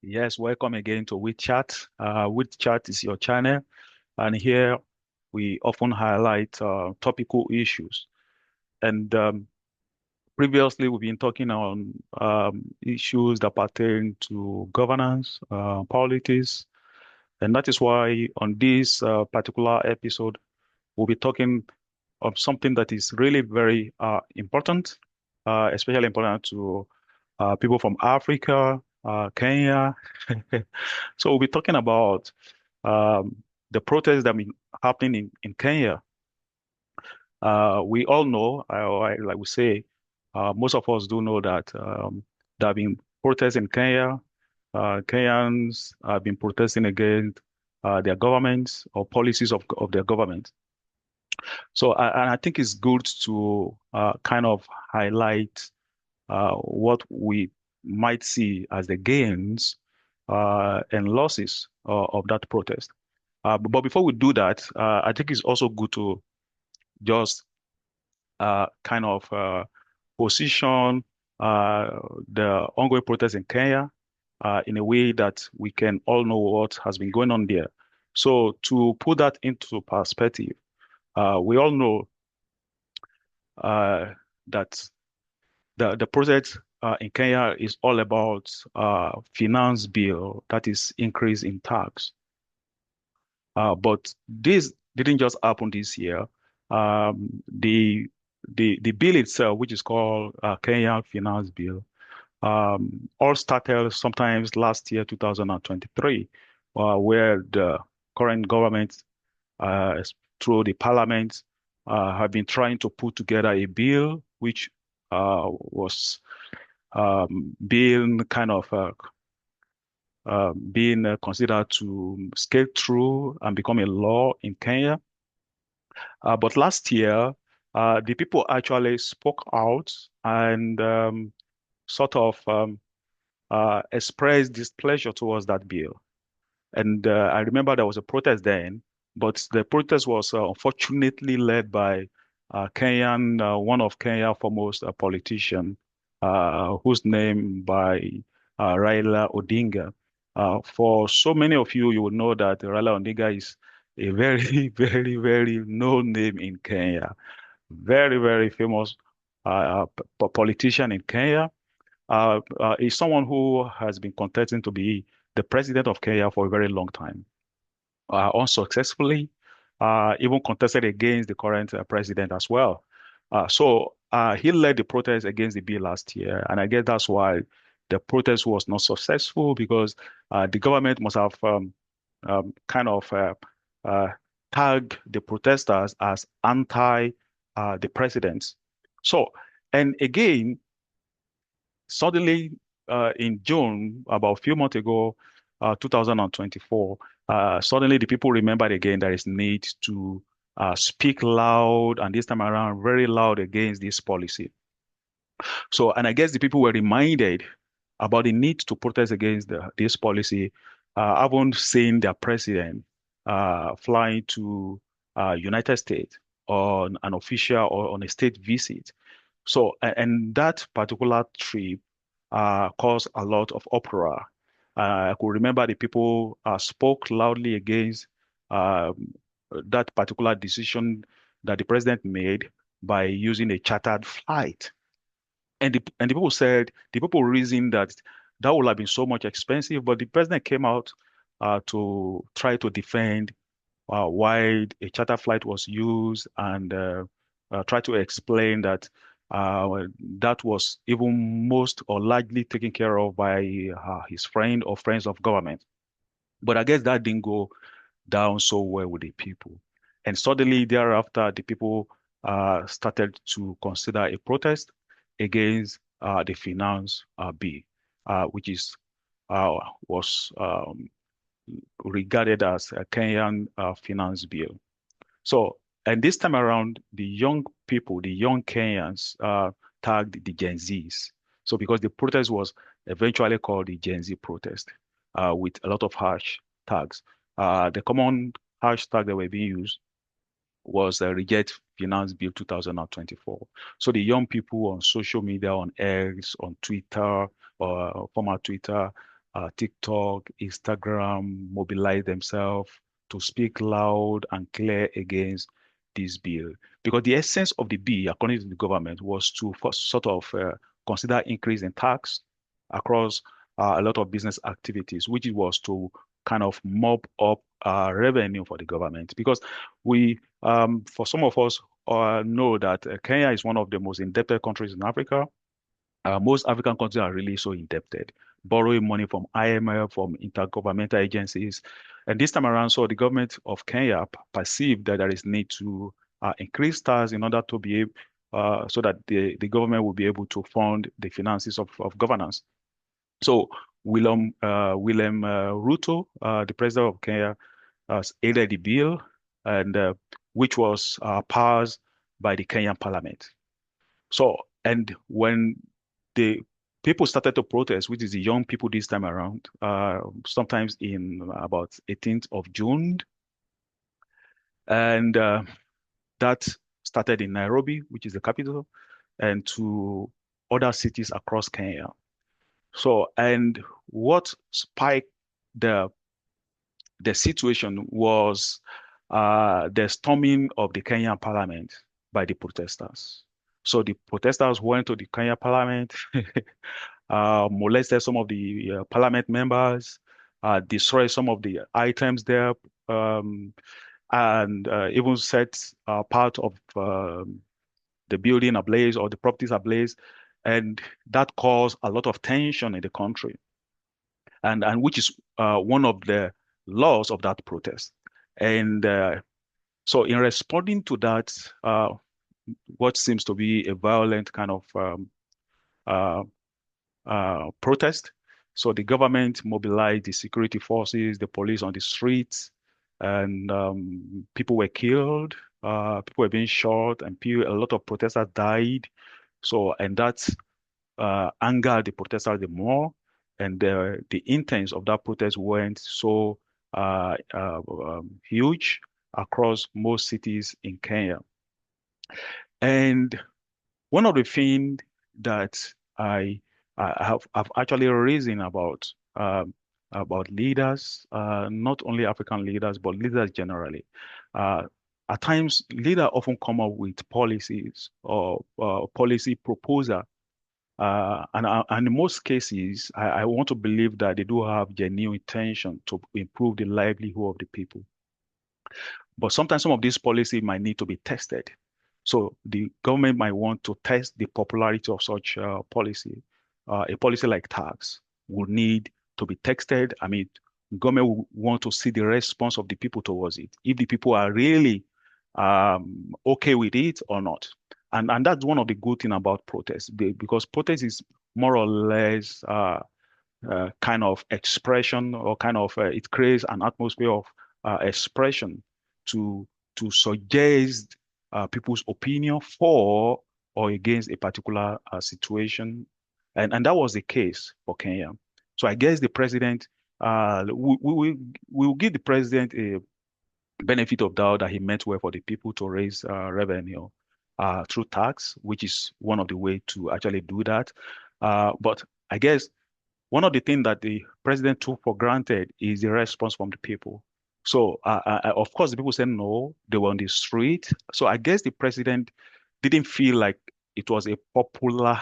Yes, welcome again to WeChat. WeChat is your channel, and here we often highlight topical issues. And previously, we've been talking on issues that pertain to governance, politics, and that is why on this particular episode, we'll be talking of something that is really very important, especially important to people from Africa, Kenya. So we'll be talking about um, the protests that have been happening in Kenya. We all know, like we say, most of us do know that there have been protests in Kenya. Kenyans have been protesting against their governments or policies of their government. So and I think it's good to kind of highlight what we might see as the gains and losses of that protest. But before we do that, I think it's also good to just kind of position uh, the ongoing protests in Kenya in a way that we can all know what has been going on there. So to put that into perspective, we all know uh, that the project in Kenya is all about finance bill, that is increase in tax. But this didn't just happen this year. The bill itself, which is called Kenya Finance Bill, all started sometimes last year, 2023, where the current government, uh, through the parliament, have been trying to put together a bill which was being kind of being considered to scale through and become a law in Kenya. But last year, the people actually spoke out and sort of expressed displeasure towards that bill. And I remember there was a protest then, but the protest was unfortunately led by one of Kenya's foremost politician, whose name by Raila Odinga. For so many of you, you would know that Raila Odinga is a very, very, very known name in Kenya. Very, very famous politician in Kenya. Is someone who has been contesting to be the president of Kenya for a very long time, unsuccessfully, even contested against the current president as well. So he led the protest against the bill last year, and I guess that's why the protest was not successful because the government must have kind of uh, tagged the protesters as anti the president. So, and again, suddenly in June, about a few months ago, 2024, suddenly the people remembered again there is need to speak loud, and this time around, very loud against this policy. So, and I guess the people were reminded about the need to protest against this policy, having seen their president flying to United States on an official or on a state visit. So, and that particular trip caused a lot of uproar. I could remember the people spoke loudly against um, that particular decision that the president made by using a chartered flight. And the people said, the people reasoned that that would have been so much expensive, but the president came out to try to defend why a charter flight was used and try to explain that that was even most or largely taken care of by his friend or friends of government. But I guess that didn't go down so well with the people. And suddenly thereafter, the people started to consider a protest against the finance bill, which is was regarded as a Kenyan finance bill. So, and this time around, the young people, the young Kenyans, tagged the Gen Zs. So, because the protest was eventually called the Gen Z protest, with a lot of hashtags. The common hashtag that were being used was Reject Finance Bill 2024. So the young people on social media, on X, on Twitter, or former Twitter, TikTok, Instagram mobilize themselves to speak loud and clear against this bill. Because the essence of the bill, according to the government, was to first sort of consider increase in tax across a lot of business activities, which it was to kind of mop up revenue for the government. Because for some of us, know that Kenya is one of the most indebted countries in Africa. Most African countries are really so indebted, borrowing money from IMF, from intergovernmental agencies. And this time around, so the government of Kenya perceived that there is need to increase tax in order to be able, so that the government will be able to fund the finances of governance. So William Ruto, the president of Kenya, aided the bill, and which was passed by the Kenyan parliament. So, and when the people started to protest, which is the young people this time around, sometimes in about 18th of June, and that started in Nairobi, which is the capital, and to other cities across Kenya. So, and what spiked the the situation was the storming of the Kenyan parliament by the protesters. So the protesters went to the Kenya parliament, molested some of the parliament members, destroyed some of the items there, um, and even set part of the building ablaze or the properties ablaze. And that caused a lot of tension in the country, and which is one of the laws of that protest. And so, in responding to that, what seems to be a violent kind of uh, protest, so the government mobilized the security forces, the police on the streets, and people were killed, people were being shot, and a lot of protesters died. So, and that angered the protesters the more, and the intents of that protest went so huge across most cities in Kenya. And one of the things that I I've actually reasoned about leaders, not only African leaders, but leaders generally. Uh, at times, leaders often come up with policies or policy proposal, and in most cases, I want to believe that they do have genuine intention to improve the livelihood of the people. But sometimes some of these policies might need to be tested. So the government might want to test the popularity of such policy. A policy like tax will need to be tested. I mean, government will want to see the response of the people towards it. If the people are really okay with it or not. And that's one of the good thing about protest, because protest is more or less kind of expression, or kind of it creates an atmosphere of expression to suggest people's opinion for or against a particular situation, and that was the case for Kenya. So I guess the president, we will give the president a benefit of doubt that he meant well for the people to raise revenue through tax, which is one of the way to actually do that. But I guess one of the things that the president took for granted is the response from the people. So, of course, the people said no, they were on the street. So I guess the president didn't feel like it was a popular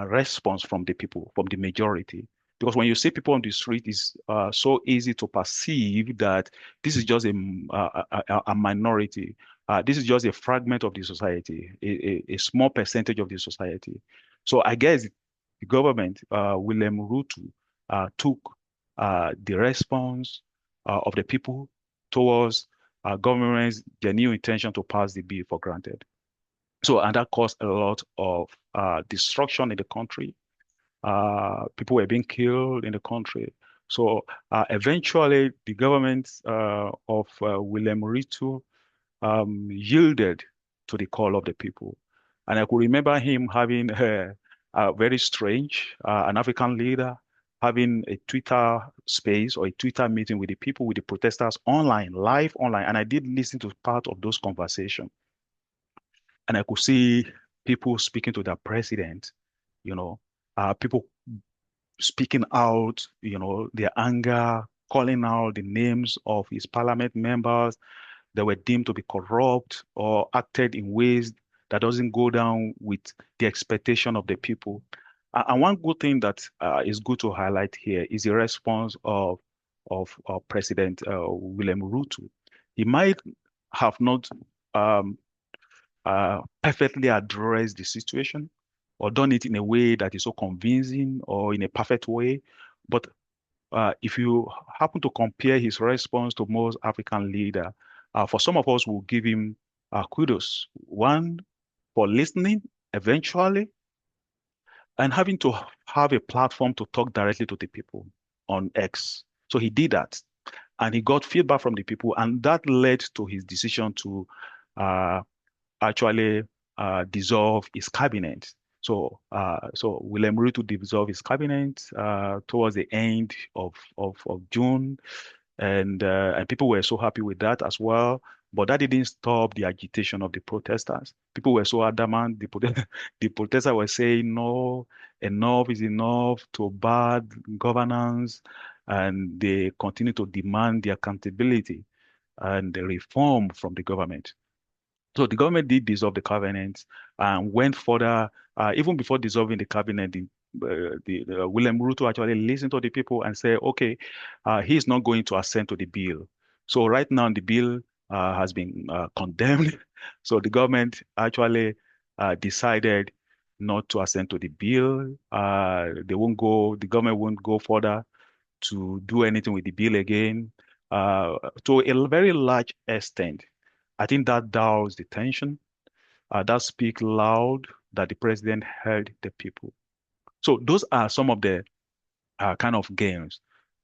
response from the people, from the majority. Because when you see people on the street, it's so easy to perceive that this is just a minority. This is just a fragment of the society, a small percentage of the society. So I guess the government, William Ruto, took the response of the people towards government's genuine intention to pass the bill for granted. So, and that caused a lot of destruction in the country. People were being killed in the country. So, eventually, the government of William Ruto yielded to the call of the people. And I could remember him having a very strange, an African leader having a Twitter space or a Twitter meeting with the people, with the protesters online, live online. And I did listen to part of those conversations. And I could see people speaking to their president, you know, people speaking out, their anger, calling out the names of his parliament members that were deemed to be corrupt or acted in ways that doesn't go down with the expectation of the people. And one good thing that is good to highlight here is the response of President William Ruto. He might have not um, perfectly addressed the situation or done it in a way that is so convincing or in a perfect way, but if you happen to compare his response to most African leader, for some of us, will give him kudos. One, for listening eventually and having to have a platform to talk directly to the people on X. So he did that and he got feedback from the people, and that led to his decision to uh, actually dissolve his cabinet. So William Ruto dissolved his cabinet towards the end of June, and people were so happy with that as well. But that didn't stop the agitation of the protesters. People were so adamant. The protesters were saying, no, enough is enough to bad governance. And they continue to demand the accountability and the reform from the government. So the government did dissolve the covenant and went further, even before dissolving the cabinet. William Ruto actually listened to the people and said, okay, he's not going to assent to the bill. So right now the bill has been condemned. So the government actually decided not to assent to the bill. The government won't go further to do anything with the bill again. To a very large extent, I think that dows the tension. That speak loud that the president heard the people. So those are some of the kind of gains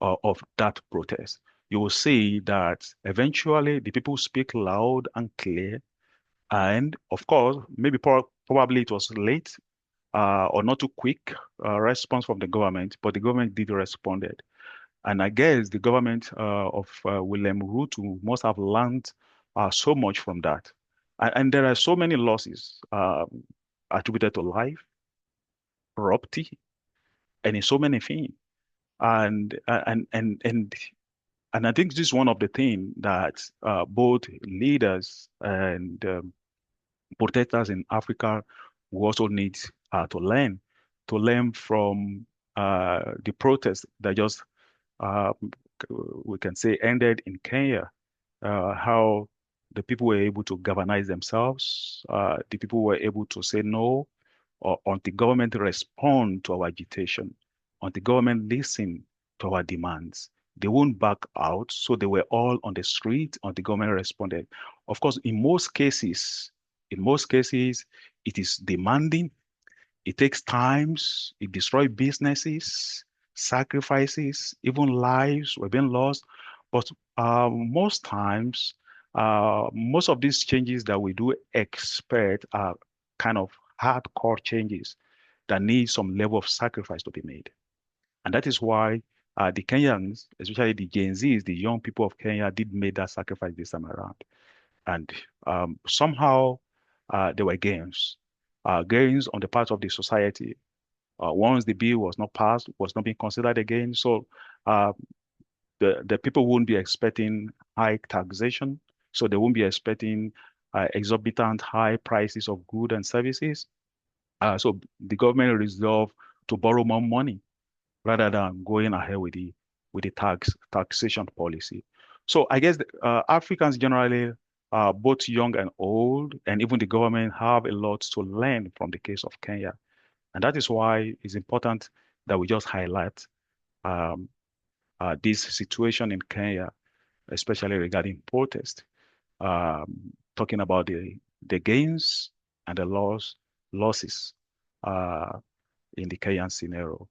of that protest. You will see that eventually the people speak loud and clear. And of course, maybe probably it was late or not too quick response from the government, but the government did respond. And I guess the government of William Ruto must have learned so much from that. And there are so many losses attributed to life, property, and in so many things. And and and and and I think this is one of the things that both leaders and protectors in Africa will also need to learn from the protests that just uh, we can say ended in Kenya, how the people were able to galvanize themselves, the people were able to say no, or until government respond to our agitation, until government listen to our demands. They won't back out, so they were all on the street until government responded. Of course, in most cases, it is demanding, it takes times, it destroys businesses, sacrifices, even lives were being lost. But most times, most of these changes that we do expect are kind of hardcore changes that need some level of sacrifice to be made. And that is why the Kenyans, especially the Gen Zs, the young people of Kenya, did make that sacrifice this time around. And somehow there were gains on the part of the society once the bill was not passed, was not being considered again. So uh, the people won't be expecting high taxation. So they won't be expecting exorbitant high prices of goods and services. So the government resolved to borrow more money rather than going ahead with the taxation policy. So I guess Africans generally, both young and old, and even the government have a lot to learn from the case of Kenya. And that is why it's important that we just highlight um, this situation in Kenya, especially regarding protest, talking about the gains and the losses uh, in the Kenyan scenario.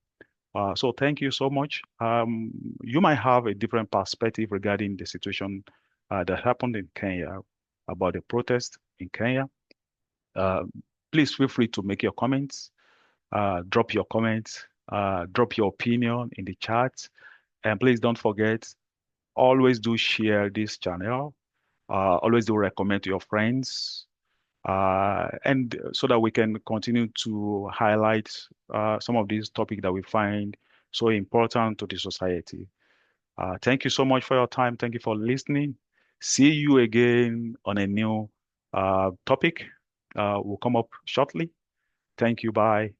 So thank you so much. You might have a different perspective regarding the situation that happened in Kenya about the protest in Kenya. Uh, Please feel free to make your comments. Drop your comments, drop your opinion in the chat. And please don't forget, always do share this channel. Always do recommend to your friends. And so that we can continue to highlight some of these topics that we find so important to the society. Thank you so much for your time. Thank you for listening. See you again on a new topic. Will come up shortly. Thank you. Bye.